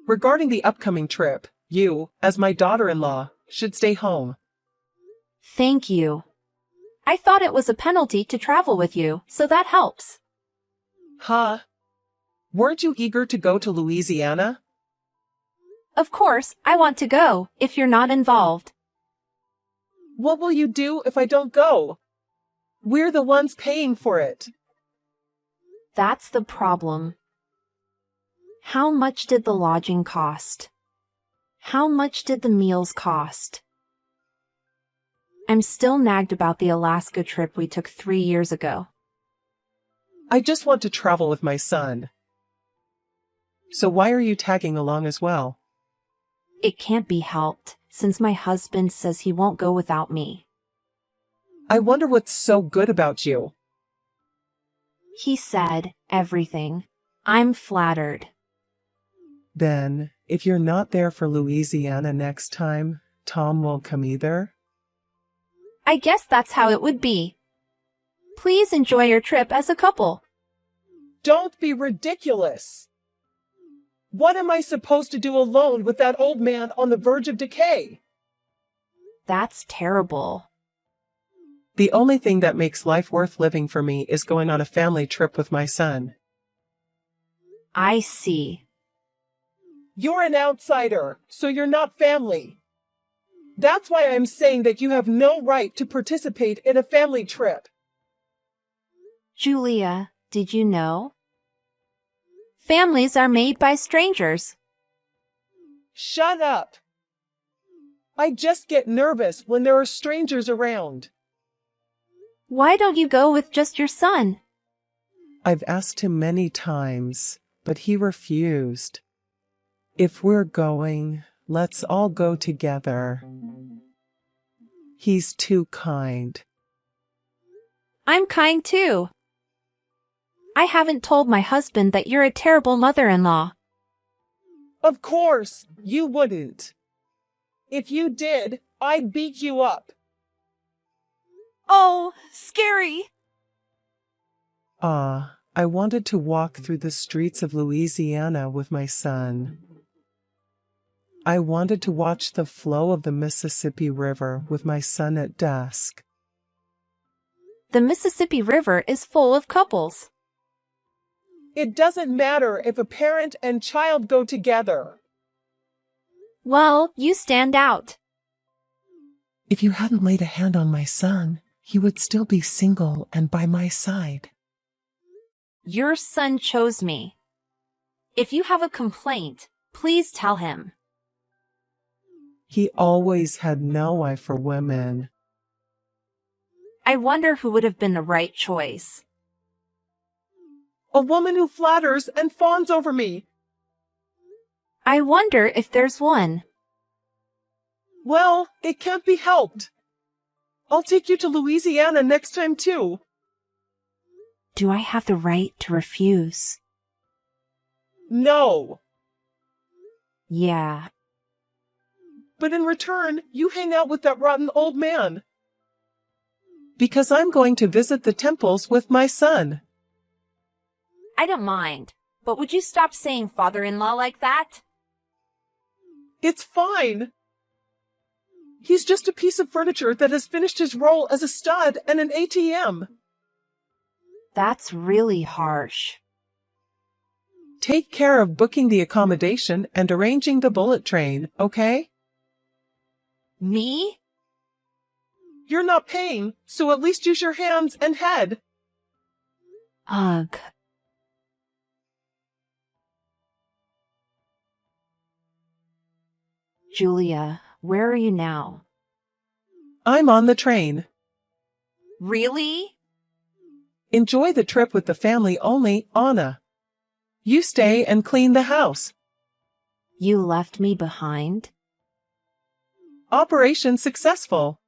Regarding the upcoming trip, you, as my daughter-in-law, should stay home. Thank you. I thought it was a penalty to travel with you, so that helps. Huh? Weren't you eager to go to Louisiana? Of course, I want to go, if you're not involved. What will you do if I don't go? We're the ones paying for it. That's the problem. How much did the lodging cost? How much did the meals cost? I'm still nagged about the Alaska trip we took 3 years ago. I just want to travel with my son. So why are you tagging along as well? It can't be helped, since my husband says he won't go without me. I wonder what's so good about you. He said everything. I'm flattered. Then, if you're not there for Louisiana next time, Tom won't come either? I guess that's how it would be. Please enjoy your trip as a couple. Don't be ridiculous! What am I supposed to do alone with that old man on the verge of decay? That's terrible. The only thing that makes life worth living for me is going on a family trip with my son. I see. You're an outsider, so you're not family. That's why I'm saying that you have no right to participate in a family trip. Julia, did you know? Families are made by strangers. Shut up! I just get nervous when there are strangers around. Why don't you go with just your son? I've asked him many times, but he refused. If we're going, let's all go together. He's too kind. I'm kind too. I haven't told my husband that you're a terrible mother-in-law. Of course, you wouldn't. If you did, I'd beat you up. Oh, scary. I wanted to walk through the streets of Louisiana with my son. I wanted to watch the flow of the Mississippi River with my son at dusk. The Mississippi River is full of couples. It doesn't matter if a parent and child go together. Well, you stand out. If you hadn't laid a hand on my son, he would still be single and by my side. Your son chose me. If you have a complaint, please tell him. He always had no eye for women. I wonder who would have been the right choice. A woman who flatters and fawns over me. I wonder if there's one. Well, it can't be helped. I'll take you to Louisiana next time too. Do I have the right to refuse? No. Yeah. But in return, you hang out with that rotten old man. Because I'm going to visit the temples with my son. I don't mind, but would you stop saying father-in-law like that? It's fine. He's just a piece of furniture that has finished his role as a stud and an ATM. That's really harsh. Take care of booking the accommodation and arranging the bullet train, okay? Me? You're not paying, so at least use your hands and head. Ugh. Julia, where are you now? I'm on the train. Really? Enjoy the trip with the family only, Anna. You stay and clean the house. You left me behind? Operation successful.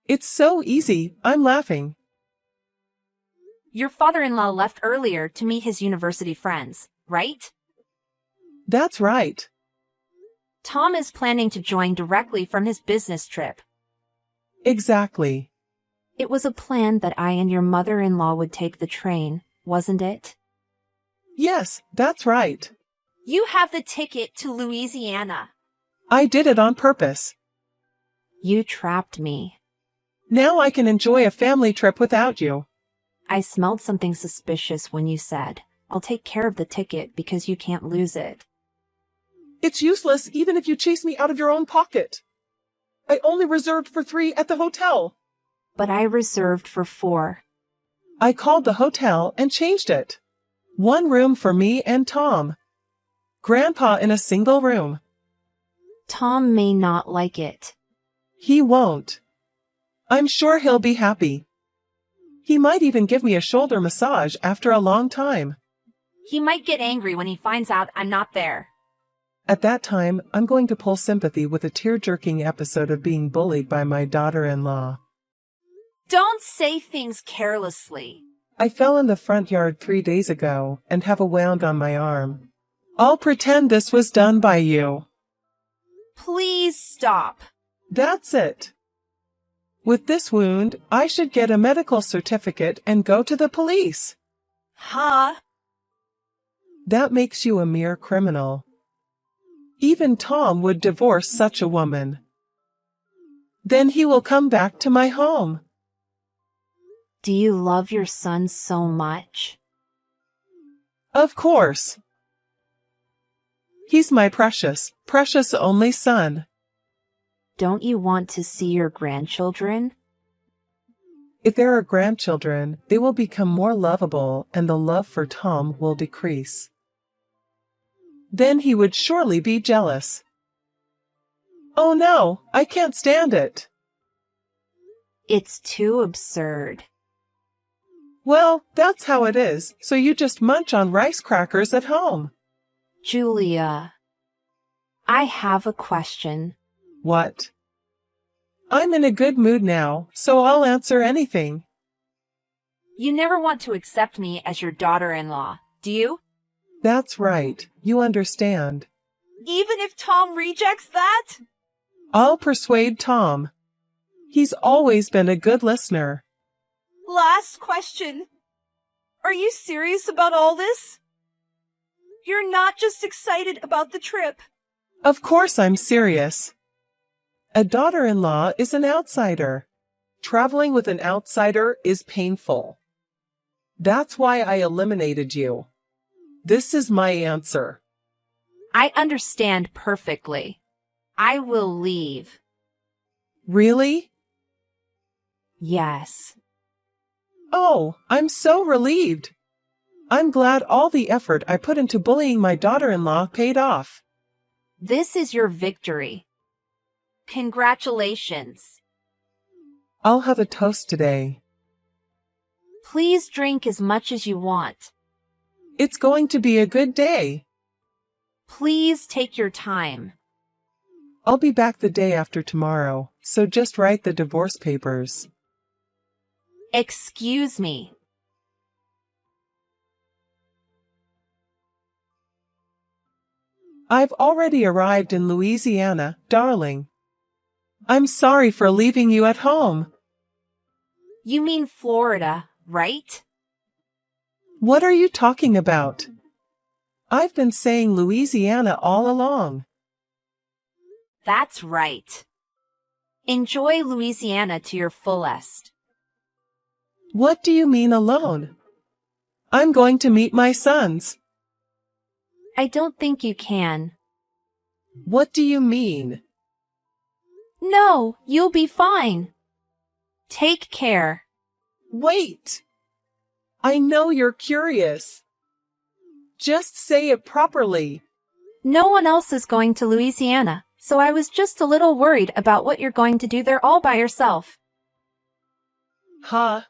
It's so easy, I'm laughing. Your father-in-law left earlier to meet his university friends, right? That's right. Tom is planning to join directly from his business trip. Exactly. It was a plan that I and your mother-in-law would take the train, wasn't it? Yes, that's right. You have the ticket to Louisiana. I did it on purpose. You trapped me. Now I can enjoy a family trip without you. I smelled something suspicious when you said, I'll take care of the ticket because you can't lose it. It's useless even if you chase me out of your own pocket. I only reserved for 3 at the hotel. But I reserved for 4. I called the hotel and changed it. 1 room for me and Tom. Grandpa in a single room. Tom may not like it. He won't. I'm sure he'll be happy. He might even give me a shoulder massage after a long time. He might get angry when he finds out I'm not there. At that time, I'm going to pull sympathy with a tear-jerking episode of being bullied by my daughter-in-law. Don't say things carelessly. I fell in the front yard 3 days ago and have a wound on my arm. I'll pretend this was done by you. Please stop. That's it. With this wound, I should get a medical certificate and go to the police. Huh? That makes you a mere criminal. Even Tom would divorce such a woman. Then he will come back to my home. Do you love your son so much? Of course. He's my precious, precious only son. Don't you want to see your grandchildren? If there are grandchildren, they will become more lovable and the love for Tom will decrease. Then he would surely be jealous. Oh no, I can't stand it. It's too absurd. Well, that's how it is, so you just munch on rice crackers at home. Julia, I have a question. What? I'm in a good mood now, so I'll answer anything. You never want to accept me as your daughter-in-law, do you? That's right, you understand. Even if Tom rejects that? I'll persuade Tom. He's always been a good listener. Last question. Are you serious about all this? You're not just excited about the trip. Of course I'm serious. A daughter-in-law is an outsider. Traveling with an outsider is painful. That's why I eliminated you. This is my answer. I understand perfectly. I will leave. Really? Yes. Oh, I'm so relieved. I'm glad all the effort I put into bullying my daughter-in-law paid off. This is your victory. Congratulations. I'll have a toast today. Please drink as much as you want. It's going to be a good day. Please take your time. I'll be back the day after tomorrow, so just write the divorce papers. Excuse me. I've already arrived in Louisiana, darling. I'm sorry for leaving you at home. You mean Florida, right? What are you talking about? I've been saying Louisiana all along. That's right. Enjoy Louisiana to your fullest. What do you mean alone? I'm going to meet my sons. I don't think you can. What do you mean? No, you'll be fine. Take care. Wait! I know you're curious. Just say it properly. No one else is going to Louisiana, so I was just a little worried about what you're going to do there all by yourself. Huh?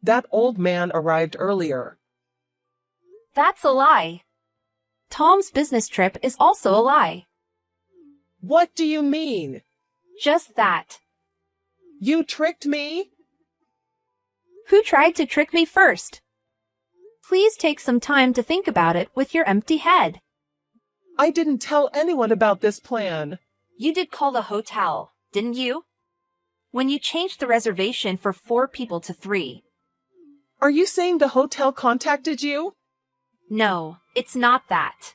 That old man arrived earlier. That's a lie. Tom's business trip is also a lie. What do you mean? Just that. You tricked me? Who tried to trick me first? Please take some time to think about it with your empty head. I didn't tell anyone about this plan. You did call the hotel, didn't you? When you changed the reservation for 4 people to 3. Are you saying the hotel contacted you? No, it's not that.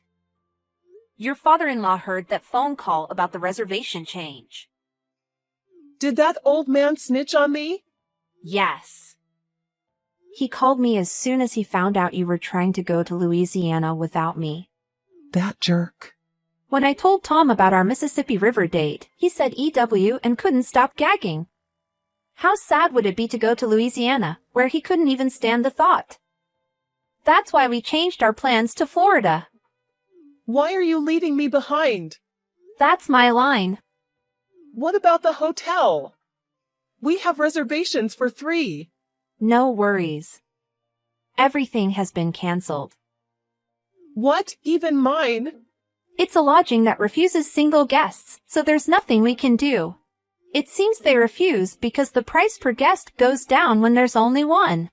Your father-in-law heard that phone call about the reservation change. Did that old man snitch on me? Yes. He called me as soon as he found out you were trying to go to Louisiana without me. That jerk. When I told Tom about our Mississippi River date, he said EW and couldn't stop gagging. How sad would it be to go to Louisiana, where he couldn't even stand the thought? That's why we changed our plans to Florida. Why are you leaving me behind? That's my line. What about the hotel? We have reservations for 3. No worries. Everything has been canceled. What, even mine? It's a lodging that refuses single guests, so there's nothing we can do. It seems they refuse because the price per guest goes down when there's only one.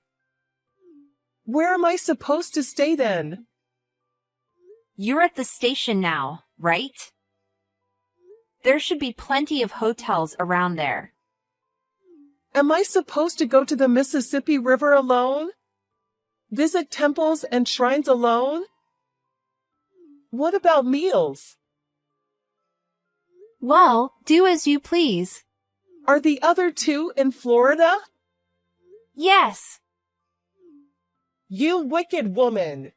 Where am I supposed to stay then? You're at the station now, right? There should be plenty of hotels around there. Am I supposed to go to the Mississippi River alone? Visit temples and shrines alone? What about meals? Well, do as you please. Are the other 2 in Florida? Yes. You wicked woman!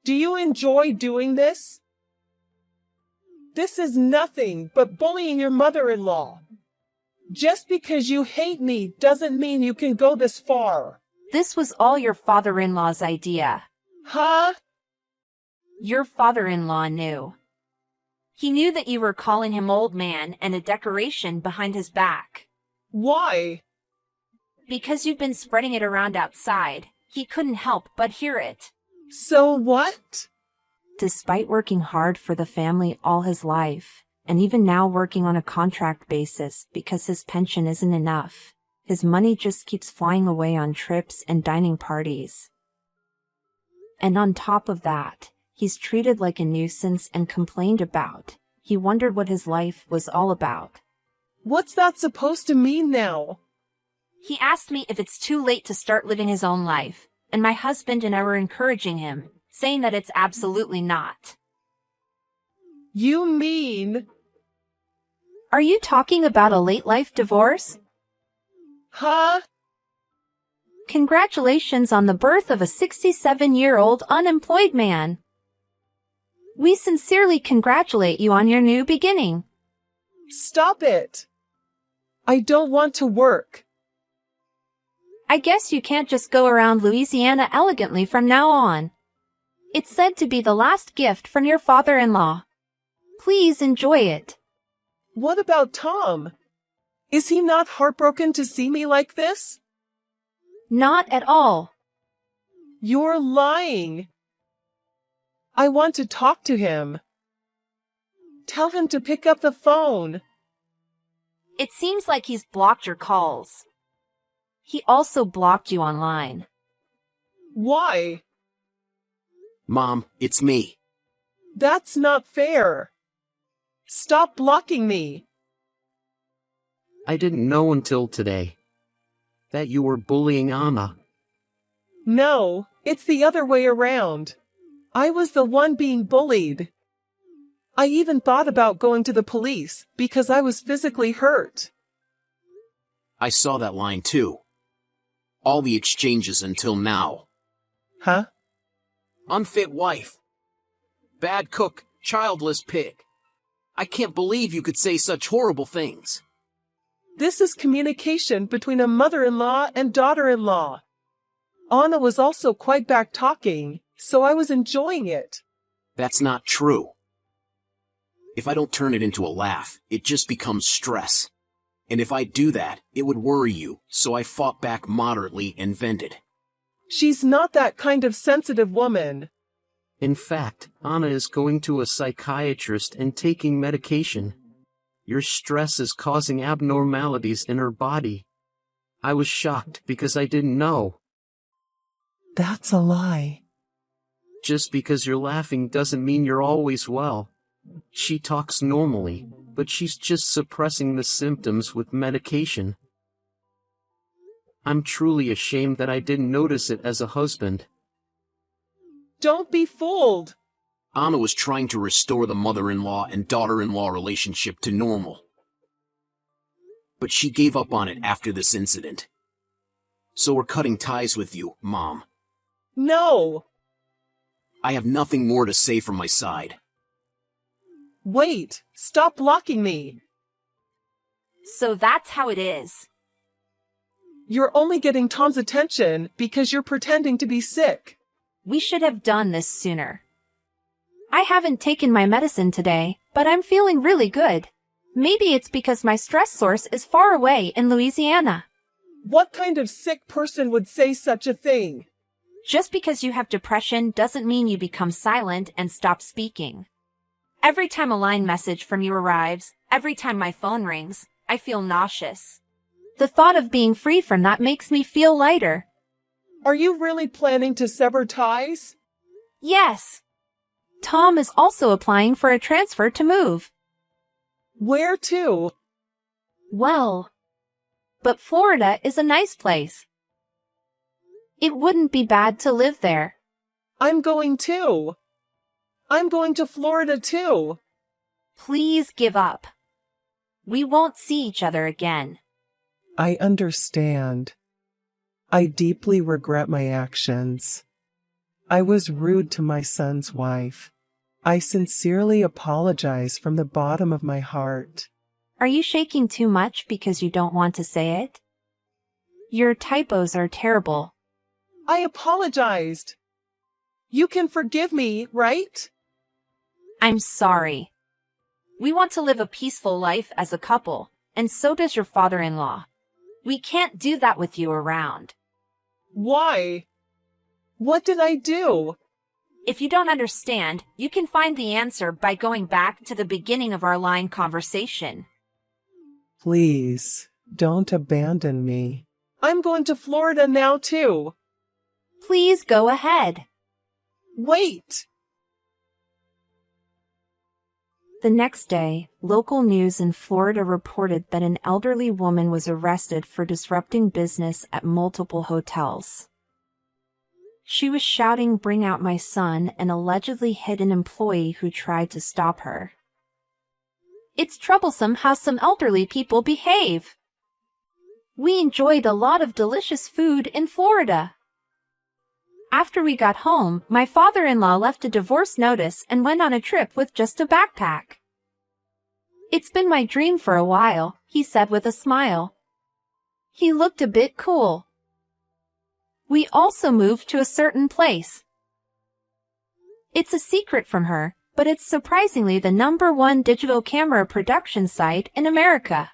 Do you enjoy doing this? This is nothing but bullying your mother-in-law. Just because you hate me doesn't mean you can go this far. This was all your father-in-law's idea. Huh? Your father-in-law knew. He knew that you were calling him old man and a decoration behind his back. Why? Because you've been spreading it around outside. He couldn't help but hear it. So what? Despite working hard for the family all his life, and even now working on a contract basis because his pension isn't enough, his money just keeps flying away on trips and dining parties. And on top of that, he's treated like a nuisance and complained about. He wondered what his life was all about. What's that supposed to mean now? He asked me if it's too late to start living his own life, and my husband and I were encouraging him, saying that it's absolutely not. You mean? Are you talking about a late life divorce? Huh? Congratulations on the birth of a 67-year-old unemployed man. We sincerely congratulate you on your new beginning. Stop it. I don't want to work. I guess you can't just go around Louisiana elegantly from now on. It's said to be the last gift from your father-in-law. Please enjoy it. What about Tom? Is he not heartbroken to see me like this? Not at all. You're lying. I want to talk to him. Tell him to pick up the phone. It seems like he's blocked your calls. He also blocked you online. Why? Mom, it's me. That's not fair. Stop blocking me. I didn't know until today that you were bullying Anna. No, it's the other way around. I was the one being bullied. I even thought about going to the police because I was physically hurt. I saw that line too. All the exchanges until now. Huh? Unfit wife. Bad cook, childless pig. I can't believe you could say such horrible things. This is communication between a mother-in-law and daughter-in-law. Anna was also quite back talking, so I was enjoying it. That's not true. If I don't turn it into a laugh, it just becomes stress. And if I do that, it would worry you, so I fought back moderately and vented. She's not that kind of sensitive woman. In fact, Anna is going to a psychiatrist and taking medication. Your stress is causing abnormalities in her body. I was shocked because I didn't know. That's a lie. Just because you're laughing doesn't mean you're always well. She talks normally, but she's just suppressing the symptoms with medication. I'm truly ashamed that I didn't notice it as a husband. Don't be fooled. Anna was trying to restore the mother-in-law and daughter-in-law relationship to normal. But she gave up on it after this incident. So we're cutting ties with you, Mom. No! I have nothing more to say from my side. Wait! Stop blocking me! So that's how it is. You're only getting Tom's attention because you're pretending to be sick. We should have done this sooner. I haven't taken my medicine today, but I'm feeling really good. Maybe it's because my stress source is far away in Louisiana. What kind of sick person would say such a thing? Just because you have depression doesn't mean you become silent and stop speaking. Every time a line message from you arrives, every time my phone rings, I feel nauseous. The thought of being free from that makes me feel lighter. Are you really planning to sever ties? Yes. Tom is also applying for a transfer to move. Where to? Well, but Florida is a nice place. It wouldn't be bad to live there. I'm going too. I'm going to Florida too. Please give up. We won't see each other again. I understand. I deeply regret my actions. I was rude to my son's wife. I sincerely apologize from the bottom of my heart. Are you shaking too much because you don't want to say it? Your typos are terrible. I apologized. You can forgive me, right? I'm sorry. We want to live a peaceful life as a couple, and so does your father-in-law. We can't do that with you around. Why? What did I do? If you don't understand, you can find the answer by going back to the beginning of our line conversation. Please, don't abandon me. I'm going to Florida now too. Please go ahead. Wait! The next day, local news in Florida reported that an elderly woman was arrested for disrupting business at multiple hotels. She was shouting, "Bring out my son," and allegedly hit an employee who tried to stop her. It's troublesome how some elderly people behave. We enjoyed a lot of delicious food in Florida. After we got home, my father-in-law left a divorce notice and went on a trip with just a backpack. It's been my dream for a while, he said with a smile. He looked a bit cool. We also moved to a certain place. It's a secret from her, but it's surprisingly the #1 digital camera production site in America.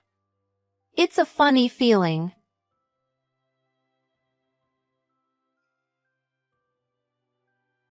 It's a funny feeling.